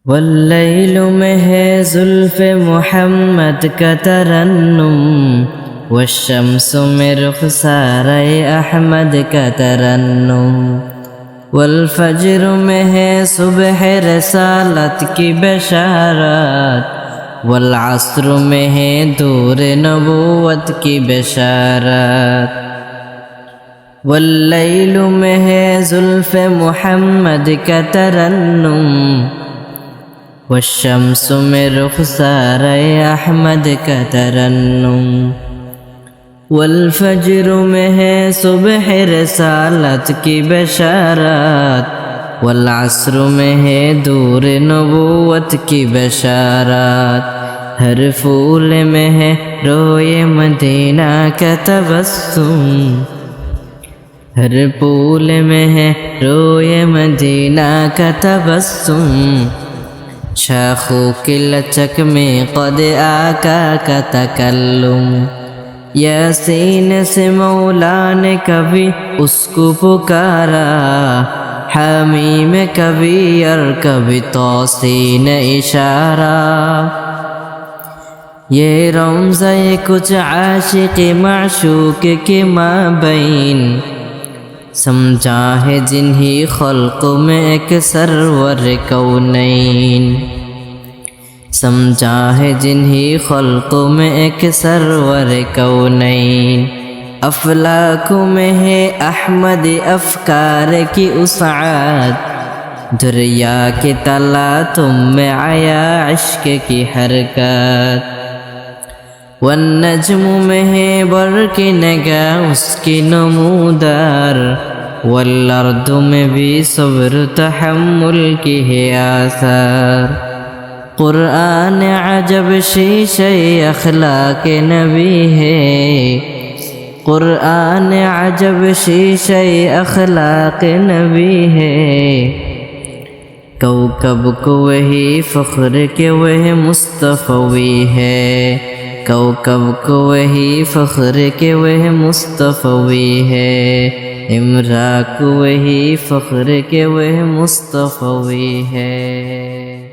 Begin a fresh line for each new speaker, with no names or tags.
والليل में है जुल्फ़ मोहम्मद का तरन्नुम, वश्शम्स में रुख़सारे अहमद का तरन्नुम, वल्फज्र में है सुबह रसालत की बशारत, वल्अस्र में है दूर नबूवत की बशारत। वल्लैल में है जुल्फ़ मोहम्मद का तरन्नुम, वश्शम्स में रुख़सारे अहमद का तरन्नुम, वल्फज्र में है सुबह रसालत की बशारत, वल्अस्र में है दूर नबूवत की बशारत। हर फूल में है रोए मदीना का तबस्सुम, हर फूल में है रोए मदीना का तबस्सुम, शाखों की लचक में कद आका का तकल्लुम। यासीन से मौला ने कभी उसको पुकारा, हामीम कभी और कभी तौसीन इशारा। ये रमज़ा ये कुछ आशिक़ माशूक़ के माबैन, समझा है जिन्हीं खल्क़ में एक सरवर कौनैन, समझा है जिन्हीं खल्क़ में एक सरवर कौनैन। अफलाक में है अहमद अफ़कार की उसाअत, दरिया के तला तुम में आया इश्क़ की हरकत। वन्नज्म में है बर्क़ नगा उसकी नमूदार, वल्अर्द में भी सब्र तहम्मुल की है आसार। कुरान अजब शीशे अखलाक नबी है, कुरान अजब शीशे अखलाक नबी है। कौकब को वही फ़ख्र के वह मुस्तफ़वी है, कौकब को वही फ़ख्र के वह मुस्तफ़वी है, इमरा को वही फ़ख्र के वह मुस्तफ़वी है।